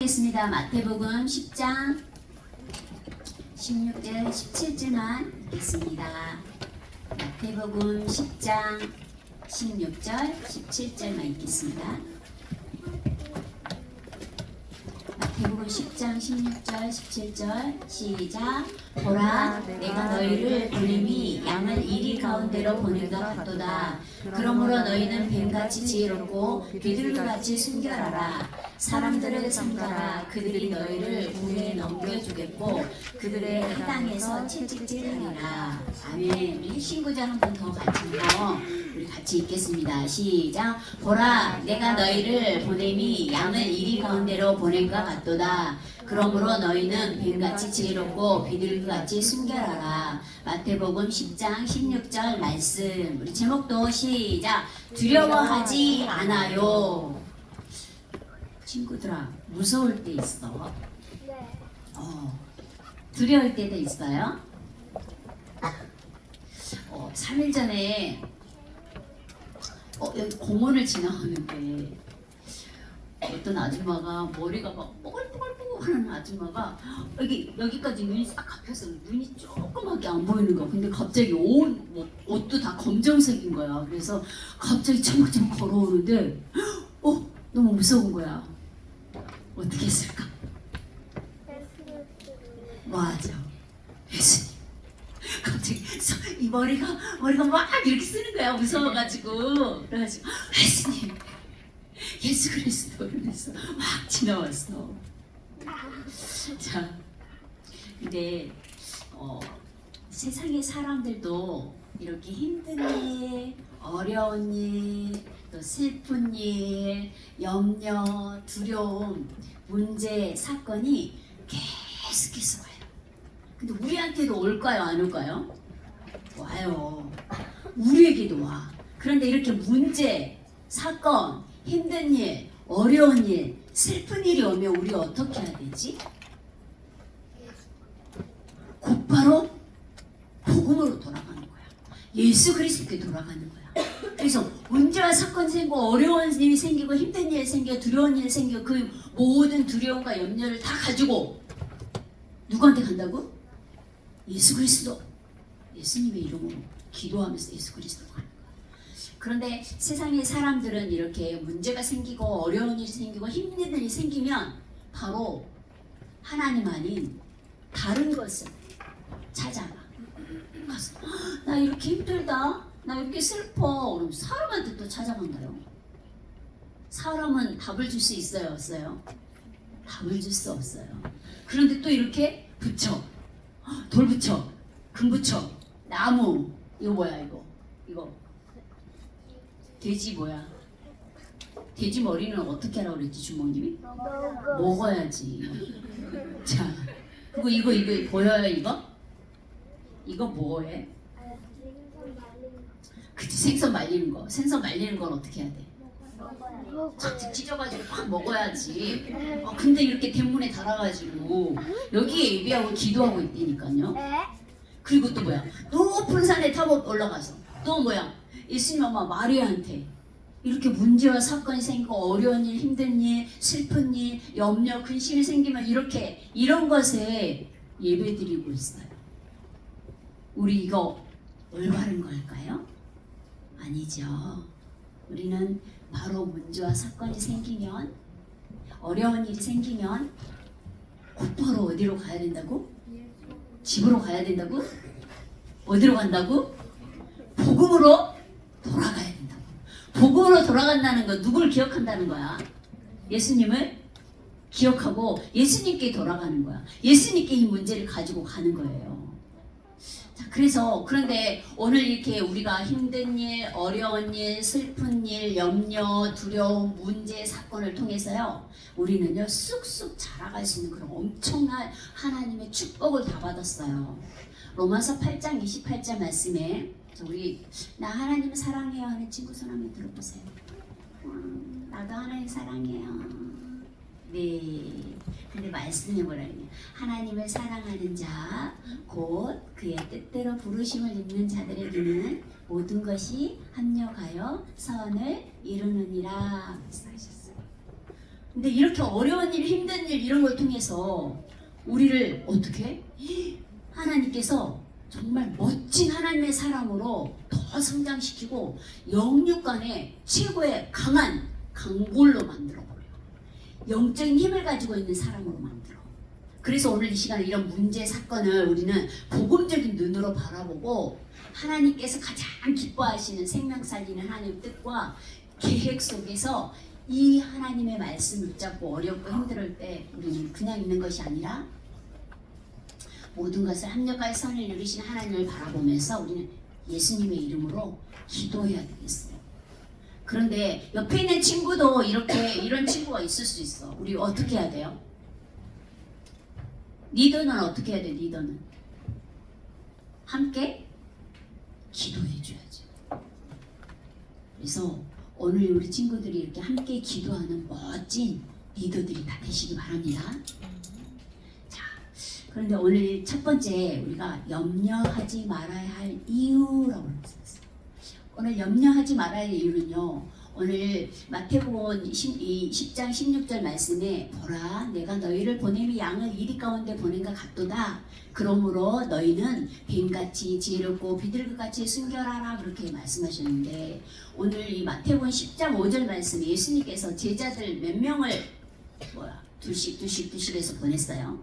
겠습니다. 마태복음 10장 16절 17절만 읽겠습니다. 마태복음 10장 16절 17절만 읽겠습니다. 마태복음 10장 16절 17절 시작. 보라 내가 너희를 보냄이 양을 이리 가운데로 보낸 것 같도다. 그러므로 너희는 뱀같이 지혜롭고 비둘기같이 순결하라. 사람들을 삼가라. 그들이 너희를 공에 넘겨주겠고 그들의 땅에서 채찍질하리라. 아멘. 우리 신구절 한 번 더 같이 읽어 우리 같이 읽겠습니다. 시작. 보라 내가 너희를 보냄이 양을 이리 가운데로 보낸 것 같도다. 그러므로 너희는 뱀같이 지혜롭고 비둘기같이 순결하라. 마태복음 10장 16절 말씀. 우리 제목도 시작. 두려워하지 않아요. 친구들아, 무서울 때 있어? 네. 두려울 때도 있어요? 3일 전에 여기 공원을 지나가는데 어떤 아줌마가 머리가 막 뽀글뽀글뽀글하는 아줌마가 여기까지 눈이 싹 감겨서 눈이 조그맣게 안 보이는 거야. 근데 갑자기 옷도 다 검정색인 거야. 그래서 갑자기 차막차막 걸어오는데 너무 무서운 거야. 어떻게 했을까? 맞아. 예수님. 갑자기 이 머리가 막 이렇게 쓰는 거야. 무서워가지고. 그래가지고 예수님. 예수 그리스도 그래서 막 지나왔어. 자, 근데 세상의 사람들도 이렇게 힘든 일, 어려운 일, 또 슬픈 일, 염려, 두려움, 문제, 사건이 계속해서 와요. 근데 우리한테도 올까요? 안 올까요? 와요. 우리에게도 와. 그런데 이렇게 문제, 사건, 힘든 일, 어려운 일, 슬픈 일이 오면 우리 어떻게 해야 되지? 곧바로 복음으로 돌아가는 거야. 예수 그리스도께 돌아가는 거야. 그래서 문제와 사건이 생기고 어려운 일이 생기고 힘든 일이 생기고 두려운 일이 생기고 그 모든 두려움과 염려를 다 가지고 누구한테 간다고? 예수 그리스도. 예수님의 이름으로 기도하면서 예수 그리스도가 가는 거야. 그런데 세상의 사람들은 이렇게 문제가 생기고 어려운 일이 생기고 힘든 일이 생기면 바로 하나님 아닌 다른 것을 찾아가. 가서 나 이렇게 힘들다. 나 이렇게 슬퍼. 그럼 사람한테 또 찾아간다요. 사람은 답을 줄 수 있어요? 없어요? 답을 줄 수 없어요. 그런데 또 이렇게 붙여. 돌 붙여. 금 붙여. 나무. 이거 뭐야 이거. 돼지 뭐야? 돼지 머리는 어떻게 하라고 그랬지 주모님이? 먹어야지. 자, 그리고 이거 보여요 이거? 이거 뭐해? 그치, 생선 말리는 거. 생선 말리는 건 어떻게 해야 돼? 착착 찢어가지고 팍 먹어야지. 근데 이렇게 대문에 달아가지고 여기에 예배하고 기도하고 있다니까요. 그리고 또 뭐야? 높은 산에 타고 올라가서 또 뭐야? 예수님 엄마 마리아한테 이렇게 문제와 사건이 생기고 어려운 일, 힘든 일, 슬픈 일, 염려, 근심이 생기면 이런 것에 예배드리고 있어요. 우리 이거 올바른 걸까요? 아니죠. 우리는 바로 문제와 사건이 생기면, 어려운 일이 생기면 곧바로 어디로 가야 된다고? 집으로 가야 된다고? 어디로 간다고? 복음으로 돌아가야 된다고. 복음으로 돌아간다는 건 누굴 기억한다는 거야? 예수님을 기억하고 예수님께 돌아가는 거야. 예수님께 이 문제를 가지고 가는 거예요. 자, 그런데 오늘 이렇게 우리가 힘든 일, 어려운 일, 슬픈 일, 염려, 두려움, 문제, 사건을 통해서요, 우리는요 쑥쑥 자라갈 수 있는 그런 엄청난 하나님의 축복을 다 받았어요. 로마서 8장 28절 말씀에 우리 나 하나님 사랑해요 하는 친구 손 한번 들어보세요. 나도 하나님 사랑해요. 네. 근데 말씀이 뭐라냐? 하나님을 사랑하는 자, 곧 그의 뜻대로 부르심을 입는 자들에게는 모든 것이 합력하여 선을 이루느니라 말씀하셨어요. 근데 이렇게 어려운 일, 힘든 일 이런 걸 통해서 우리를 어떻게 하나님께서 정말 멋진 하나님의 사람으로 더 성장시키고 영육간의 최고의 강한 강골로 만들어버려요. 영적인 힘을 가지고 있는 사람으로 만들어. 그래서 오늘 이 시간에 이런 문제, 사건을 우리는 복음적인 눈으로 바라보고 하나님께서 가장 기뻐하시는 생명 살리는 하나님의 뜻과 계획 속에서 이 하나님의 말씀 붙잡고 어렵고 힘들 때 우리는 그냥 있는 것이 아니라 모든 것을 합력하여 선을 이루신 하나님을 바라보면서 우리는 예수님의 이름으로 기도해야 되겠어요. 그런데 옆에 있는 친구도 이런 친구가 있을 수 있어. 우리 어떻게 해야 돼요? 리더는 어떻게 해야 돼? 리더는 함께 기도해 줘야죠. 그래서 오늘 우리 친구들이 이렇게 함께 기도하는 멋진 리더들이 다 되시기 바랍니다. 자, 그런데 오늘 첫 번째 우리가 염려하지 말아야 할 이유라고 했었어요. 오늘 염려하지 말아야 할 이유는요. 오늘 마태복음 10장 16절 말씀에 보라 내가 너희를 보냄이 양을 이리 가운데 보낸과 같도다. 그러므로 너희는 뱀같이 지혜롭고 비둘기같이 순결하라 그렇게 말씀하셨는데 오늘 이 마태복음 10장 5절 말씀 예수님께서 제자들 몇 명을 둘씩 해서 보냈어요.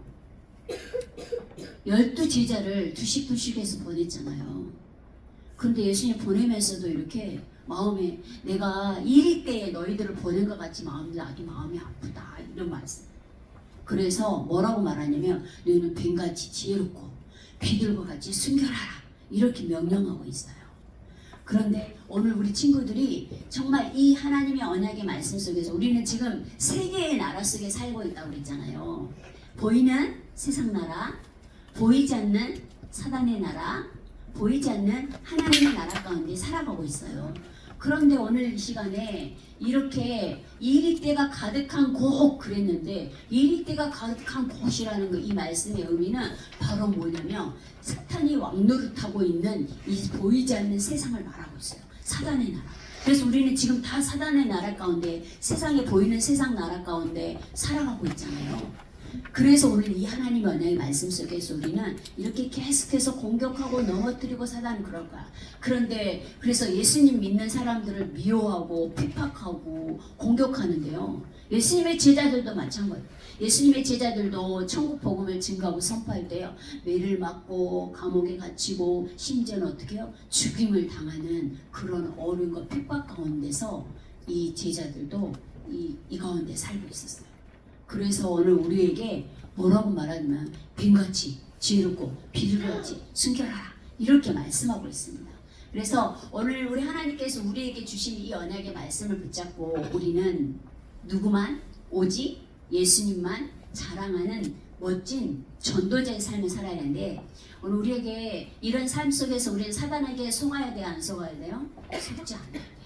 12제자를 둘씩 해서 보냈잖아요. 그런데 예수님 보내면서도 이렇게 마음에 내가 이리 때에 너희들을 보낸 것 같이 나도 마음이 아프다 이런 말씀. 그래서 뭐라고 말하냐면 너희는 뱀같이 지혜롭고 비둘과 같이 순결하라 이렇게 명령하고 있어요. 그런데 오늘 우리 친구들이 정말 이 하나님의 언약의 말씀 속에서 우리는 지금 세 개의 나라 속에 살고 있다고 그랬잖아요. 보이는 세상 나라, 보이지 않는 사단의 나라, 보이지 않는 하나님의 나라 가운데 살아가고 있어요. 그런데 오늘 이 시간에 이렇게 이리때가 가득한 곳 그랬는데 이리때가 가득한 곳이라는 이 말씀의 의미는 바로 뭐냐면 사탄이 왕노릇하고 있는 이 보이지 않는 세상을 말하고 있어요. 사단의 나라. 그래서 우리는 지금 다 사단의 나라 가운데 세상에 보이는 세상 나라 가운데 살아가고 있잖아요. 그래서 오늘 이 하나님의 언약의 말씀 속에서 우리는 이렇게 계속해서 공격하고 넘어뜨리고 사단은 그럴 거야. 그런데 그래서 예수님 믿는 사람들을 미워하고 핍박하고 공격하는데요. 예수님의 제자들도 마찬가지예요. 예수님의 제자들도 천국 복음을 증거하고 선포할 때요. 매를 맞고 감옥에 갇히고 심지어는 어떻게 해요? 죽임을 당하는 그런 어려움과 핍박 가운데서 이 제자들도 이 가운데 살고 있었어요. 그래서 오늘 우리에게 뭐라고 말하냐면 뱀같이 지혜롭고 비둘기같이 순결하라 이렇게 말씀하고 있습니다. 그래서 오늘 우리 하나님께서 우리에게 주신 이 언약의 말씀을 붙잡고 우리는 누구만 오직 예수님만 자랑하는 멋진 전도자의 삶을 살아야 하는데 오늘 우리에게 이런 삶 속에서 우리는 사단에게 속아야 돼요? 안 속아야 돼요? 속지 않아야 돼요.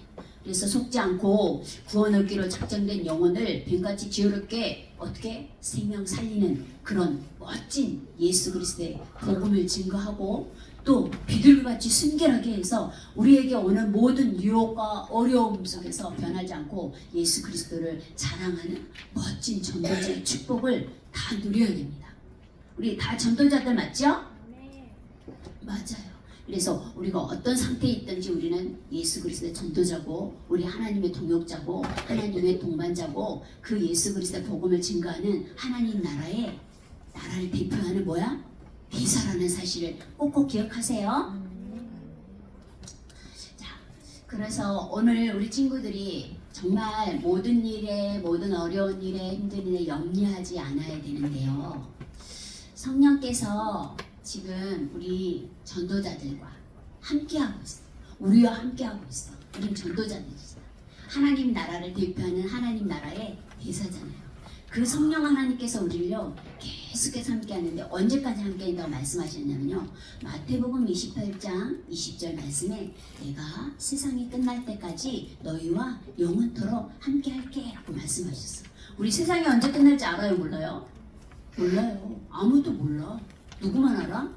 그래서 속지 않고 구원 얻기로 작정된 영혼을 뱀같이 지혜롭게 어떻게 생명 살리는 그런 멋진 예수 그리스도의 복음을 증거하고 또 비둘기같이 순결하게 해서 우리에게 오는 모든 유혹과 어려움 속에서 변하지 않고 예수 그리스도를 자랑하는 멋진 전도자의 축복을 다 누려야 됩니다. 우리 다 전도자들 맞죠? 네. 맞아요. 그래서 우리가 어떤 상태에 있든지 우리는 예수 그리스도의 전도자고 우리 하나님의 동역자고 하나님의 동반자고 그 예수 그리스도의 복음을 증거하는 하나님 나라를 대표하는 뭐야? 대사라는 사실을 꼭꼭 기억하세요. 자, 그래서 오늘 우리 친구들이 정말 모든 일에 모든 어려운 일에 힘든 일에 염려하지 않아야 되는데요. 성령께서 지금 우리 전도자들과 함께하고 있어. 우리와 함께하고 있어. 우린 전도자들이잖아. 하나님 나라를 대표하는 하나님 나라의 대사잖아요. 그 성령 하나님께서 우리를요 계속해서 함께하는데 언제까지 함께한다고 말씀하셨냐면요. 마태복음 28장 20절 말씀에 내가 세상이 끝날 때까지 너희와 영원토록 함께할게 라고 말씀하셨어. 우리 세상이 언제 끝날지 알아요? 몰라요? 몰라요. 아무도 몰라. 누구만 알아?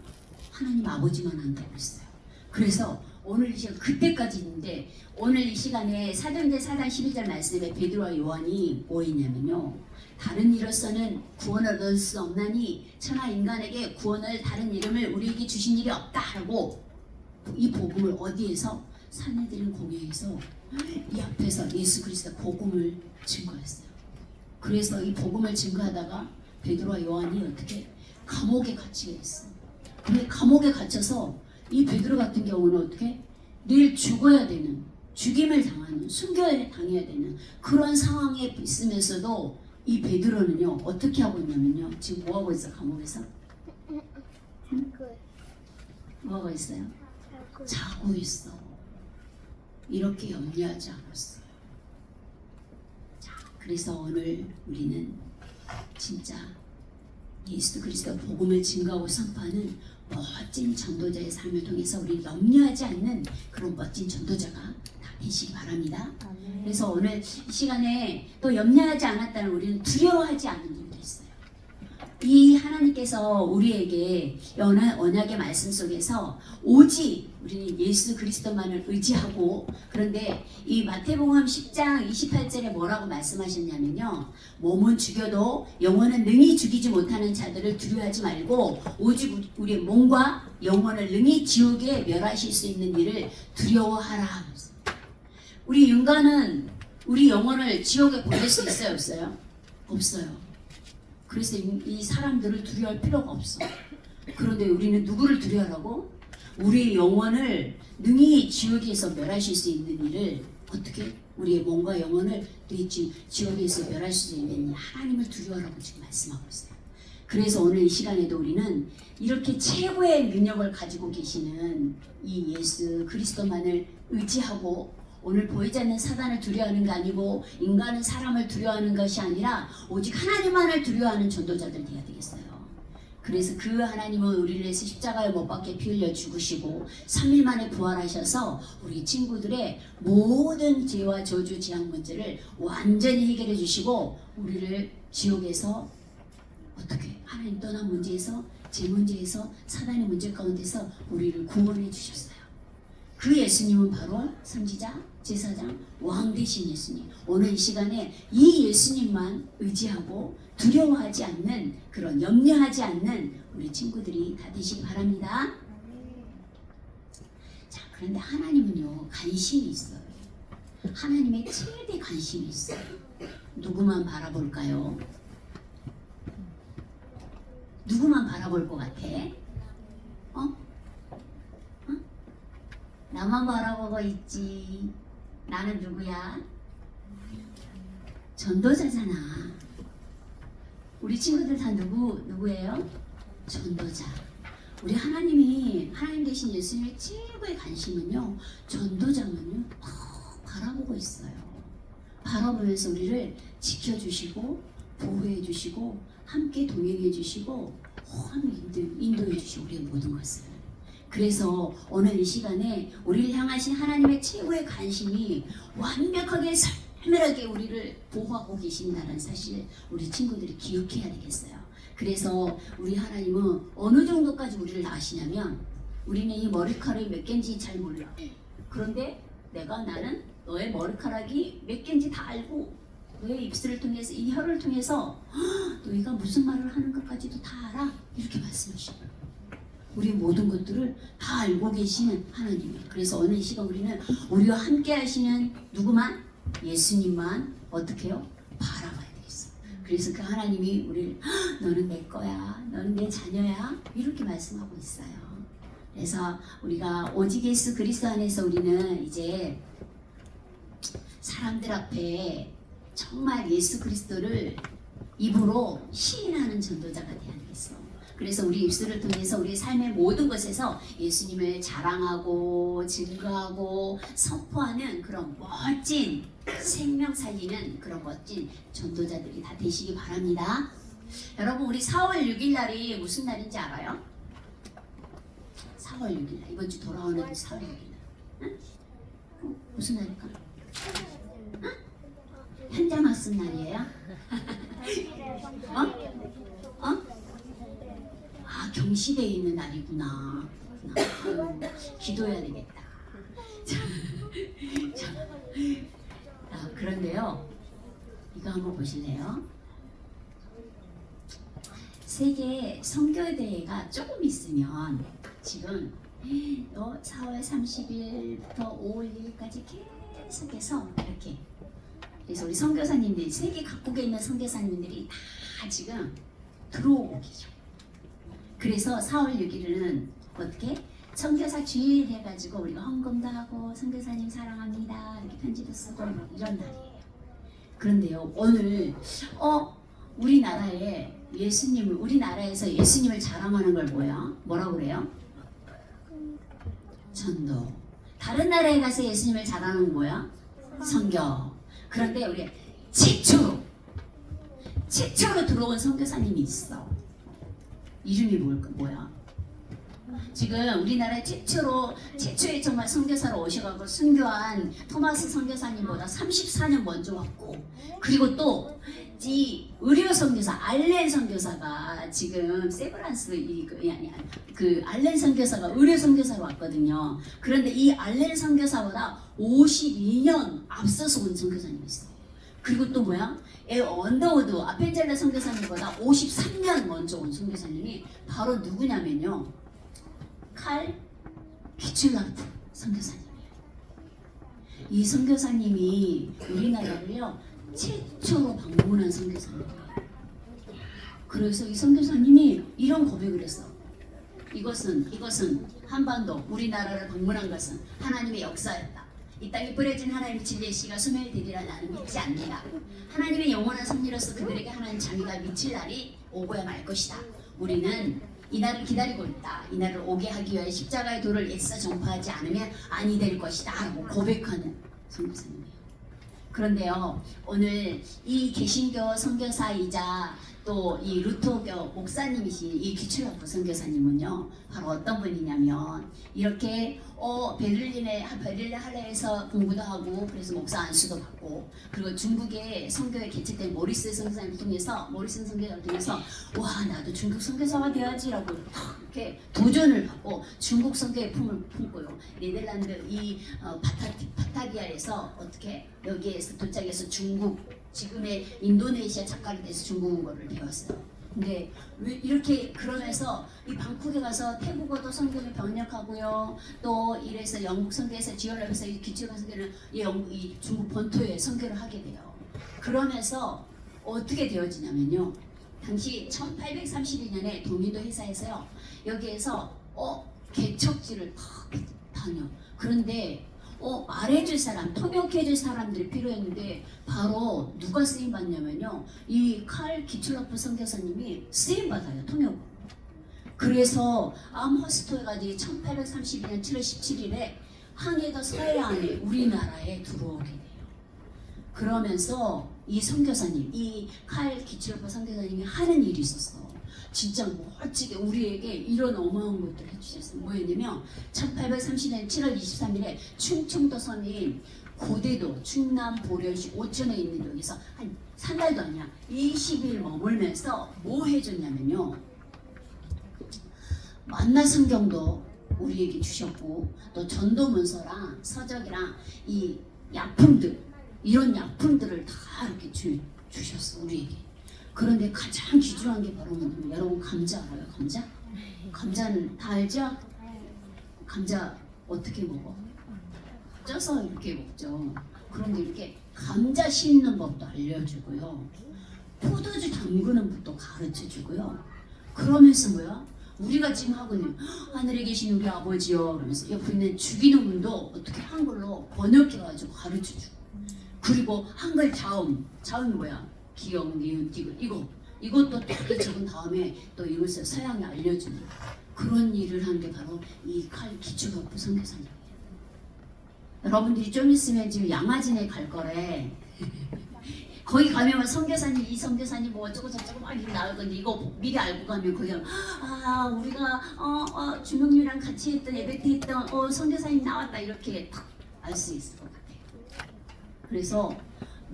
하나님 아버지만 안다고 했어요. 그래서 오늘 이 시간 그때까지 있는데 오늘 이 시간에 사도행전 4장 11절 말씀에 베드로와 요한이 뭐 했냐면요. 다른 이로서는 구원을 얻을 수 없나니 천하 인간에게 구원을 다른 이름을 우리에게 주신 일이 없다 하고 이 복음을 어디에서? 사내들인 공회에서 이 앞에서 예수 그리스도 복음을 증거했어요. 그래서 이 복음을 증거하다가 베드로와 요한이 어떻게? 감옥에 갇히게 됐어. 근데 감옥에 갇혀서 이 베드로 같은 경우는 어떻게? 내일 죽어야 되는, 죽임을 당하는, 순교를 당해야 되는 그런 상황에 있으면서도 이 베드로는요 어떻게 하고 있냐면요. 지금 뭐 하고 있어? 감옥에서? 응? 뭐 하고 있어요? 자고 있어. 이렇게 염려하지 않았어요. 자, 그래서 오늘 우리는 진짜 예수 그리스도 복음을 증거하고 선포하는 멋진 전도자의 삶을 통해서 우리 염려하지 않는 그런 멋진 전도자가 다 되시기 바랍니다. 그래서 오늘 이 시간에 또 염려하지 않았다는 우리는 두려워하지 않는 일도 있어요. 이 하나님께서 우리에게 언약의 말씀 속에서 오직 우리는 예수 그리스도만을 의지하고, 그런데 이 마태복음 10장 28절에 뭐라고 말씀하셨냐면요. 몸은 죽여도 영혼은 능히 죽이지 못하는 자들을 두려워하지 말고 오직 우리의 몸과 영혼을 능히 지옥에 멸하실 수 있는 일을 두려워하라. 우리 인간은 우리 영혼을 지옥에 보낼 수 있어요? 없어요? 없어요. 그래서 이 사람들을 두려워할 필요가 없어. 그런데 우리는 누구를 두려워하라고? 우리의 영혼을 능히 지옥에서 멸하실 수 있는 일을 어떻게? 우리의 몸과 영혼을 지옥에서 멸하실 수 있는 하나님을 두려워하라고 지금 말씀하고 있어요. 그래서 오늘 이 시간에도 우리는 이렇게 최고의 능력을 가지고 계시는 이 예수 그리스도만을 의지하고, 오늘 보이지 않는 사단을 두려워하는 게 아니고 인간은 사람을 두려워하는 것이 아니라 오직 하나님만을 두려워하는 전도자들 되어야 되겠어요. 그래서 그 하나님은 우리를 위해서 십자가에 못 박혀 피 흘려 죽으시고 3일 만에 부활하셔서 우리 친구들의 모든 죄와 저주 재앙 문제를 완전히 해결해 주시고 우리를 지옥에서 어떻게 하나님 떠난 문제에서, 제 문제에서, 사단의 문제 가운데서 우리를 구원해 주셨어요. 그 예수님은 바로 선지자, 제사장, 왕 되신 예수님. 오늘 이 시간에 이 예수님만 의지하고 두려워하지 않는, 그런 염려하지 않는 우리 친구들이 다 되시기 바랍니다. 자, 그런데 하나님은요 관심이 있어요. 하나님의 최대 관심이 있어요. 누구만 바라볼까요? 누구만 바라볼 것 같아? 나만 바라보고 있지. 나는 누구야? 전도자잖아. 우리 친구들 다 누구예요? 전도자. 우리 하나님 되신 예수님의 최고의 관심은요, 전도자만요 바라보고 있어요. 바라보면서 우리를 지켜주시고 보호해 주시고 함께 동행해 주시고 인도해 주시고 우리의 모든 것을. 그래서 오늘 이 시간에 우리를 향하신 하나님의 최고의 관심이 완벽하게 살멸하게 우리를 보호하고 계신다는 사실 우리 친구들이 기억해야 되겠어요. 그래서 우리 하나님은 어느 정도까지 우리를 아시냐면, 우리는 이 머리카락이 몇 개인지 잘 몰라. 그런데 나는 너의 머리카락이 몇 개인지 다 알고, 너의 입술을 통해서, 이 혀를 통해서 너희가 무슨 말을 하는 것까지도 다 알아. 이렇게 말씀하시고 우리 모든 것들을 다 알고 계시는 하나님이에요. 그래서 오늘 이 시간 우리는 우리와 함께 하시는 누구만? 예수님만 어떻게 해요? 바라봐야 되겠어. 그래서 그 하나님이 우리를 너는 내 거야, 너는 내 자녀야, 이렇게 말씀하고 있어요. 그래서 우리가 오직 예수 그리스도 안에서 우리는 이제 사람들 앞에 정말 예수 그리스도를 입으로 시인하는 전도자가 되어야 되겠어. 그래서 우리 입술을 통해서 우리 삶의 모든 것에서 예수님을 자랑하고 증거하고 선포하는 그런 멋진 생명 살리는 그런 멋진 전도자들이 다 되시기 바랍니다. 여러분, 우리 4월 6일 날이 무슨 날인지 알아요? 4월 6일 날, 이번 주 돌아오는 4월 6일 날. 응? 무슨 날일까? 응? 현자말씀 날이에요? 경시대에 있는 날이구나. 기도해야 되겠다. 자, 그런데요, 이거 한번 보실래요? 세계 선교대회가 조금 있으면 지금 4월 30일부터 5월 2일까지 계속해서 이렇게, 그래서 우리 선교사님들이 세계 각국에 있는 선교사님들이 다 지금 들어오고 계셔. 그래서 4월 6일은 어떻게? 선교사 주일 해가지고 우리가 헌금도 하고 선교사님 사랑합니다 이렇게 편지도 쓰고 이런 날이에요. 그런데요, 오늘 우리나라에 예수님을, 우리나라에서 예수님을 자랑하는 걸 뭐라고 그래요? 전도. 다른 나라에 가서 예수님을 자랑하는 건 뭐야? 선교. 그런데 우리 최초로 들어온 선교사님이 있어. 이름이 뭐야? 지금 우리나라 최초의 정말 선교사로 오셔가지고 순교한 토마스 선교사님보다 34년 먼저 왔고, 그리고 또 이 의료 선교사 알렌 선교사가 지금 세브란스 그 알렌 선교사가 의료 선교사로 왔거든요. 그런데 이 알렌 선교사보다 52년 앞서서 온 선교사님이 있어요. 그리고 또 언더우드 아펜젤라 선교사님보다 53년 먼저 온 선교사님이 바로 누구냐면요, 칼 키출라프 선교사님이에요. 이 선교사님이 우리나라를요 최초로 방문한 선교사님이에요. 그래서 이 선교사님이 이런 고백을 했어. 이것은 한반도 우리나라를 방문한 것은 하나님의 역사였다. 이 땅에 뿌려진 하나님의 진리의 씨가 소멸되리라 나는 믿지 않는다. 하나님의 영원한 섭리로서 그들에게 하나님 자기가 미칠 날이 오고야 말 것이다. 우리는 이 날을 기다리고 있다. 이 날을 오게 하기 위하여 십자가의 도를 애써 전파하지 않으면 아니 될 것이다 라고 고백하는 선교사님이에요. 그런데요, 오늘 이 개신교 선교사이자 또 이 루터교 목사님이신 이 귀출라프 선교사님은요, 바로 어떤 분이냐면, 이렇게 베를린 할레에서 공부도 하고, 그래서 목사 안수도 받고, 그리고 중국의 선교에 개최된 모리슨 선교사를 통해서 와, 나도 중국 선교사가 돼야지라고 이렇게 도전을 하고 중국 선교의 품을 품고요. 네덜란드 이 바타기아에서 어떻게 여기에서 도착해서 중국, 지금의 인도네시아 작가를 돼서 중국어를 배웠어요. 근데 이렇게 그러면서 이 방콕에 가서 태국어도 선교를 번역하고요. 또 이래서 영국 선교에서 지원하면서 이 기초가 선교는 이 중국 본토에 선교를 하게 돼요. 그러면서 어떻게 되어지냐면요, 당시 1832년에 동인도 회사에서요, 여기에서 개척지를 다녀. 그런데 말해줄 사람, 통역해줄 사람들이 필요했는데 바로 누가 쓰임받냐면요, 이 칼 기출라프 선교사님이 쓰임받아요, 통역으로. 그래서 암허스트에 가지고 1832년 7월 17일에 항해도 서해안에 우리나라에 들어오게 돼요. 그러면서 이 선교사님, 이 칼 기출라프 선교사님이 하는 일이 있었어. 진짜 멋지게 우리에게 이런 어마어마한 것들을 해주셨어요. 뭐였냐면 1830년 7월 23일에 충청도 서민 고대도 충남 보령시 오천에 있는 여기서 한 3달도 아니야 20일 머물면서 뭐 해줬냐면요, 만나 성경도 우리에게 주셨고, 또 전도문서랑 서적이랑 이 약품들, 이런 약품들을 다 이렇게 주셨어 우리에게. 그런데 가장 귀중한 게 바로 뭐냐면, 여러분 감자 알아요? 감자? 감자는 다 알죠? 감자 어떻게 먹어? 쪄서 이렇게 먹죠. 그런데 이렇게 감자 씹는 법도 알려주고요, 포도주 담그는 법도 가르쳐주고요. 그러면서 우리가 지금 하고 있는 하늘에 계신 우리 아버지요 그러면서 옆에 있는 죽이는 분도 어떻게 한글로 번역해가지고 가르쳐주고, 그리고 한글 자음이 뭐야? 기역, 니은, 디귿, 이것도 딱 적은 다음에 또 이것을 서양에 알려주는 그런 일을 한 게 바로 이 칼 기출라프 선교사님이에요. 여러분들이 좀 있으면 지금 양화진에 갈 거래. 거기 가면 선교사님, 이 선교사님 뭐 어쩌고 저쩌고 막 이렇게 나올 건데, 이거 미리 알고 가면 거기 우리가 주명님이랑 같이 했던 예배 때 했던 선교사님 나왔다 이렇게 딱 알 수 있을 것 같아요. 그래서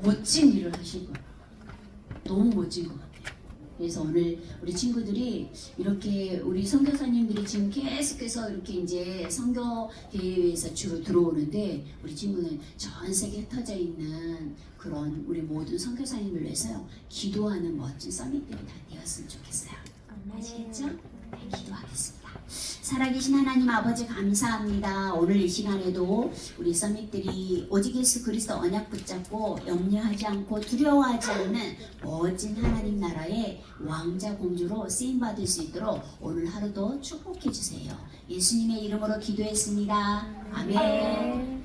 멋진 일을 하실 거예요. 너무 멋진 것 같아요. 그래서 오늘 우리 친구들이 이렇게 우리 선교사님들이 지금 계속해서 이렇게 이제 선교 대회에서 주로 들어오는데 우리 친구는 전 세계에 흩어져 있는 그런 우리 모든 선교사님을 위해서요 기도하는 멋진 서밋들이 다 되었으면 좋겠어요. 아시겠죠? 네, 기도하겠습니다. 살아계신 하나님 아버지 감사합니다. 오늘 이 시간에도 우리 서밋들이 오직 예수 그리스도 언약 붙잡고 염려하지 않고 두려워하지 않는 멋진 하나님 나라의 왕자 공주로 쓰임받을 수 있도록 오늘 하루도 축복해 주세요. 예수님의 이름으로 기도했습니다. 아멘.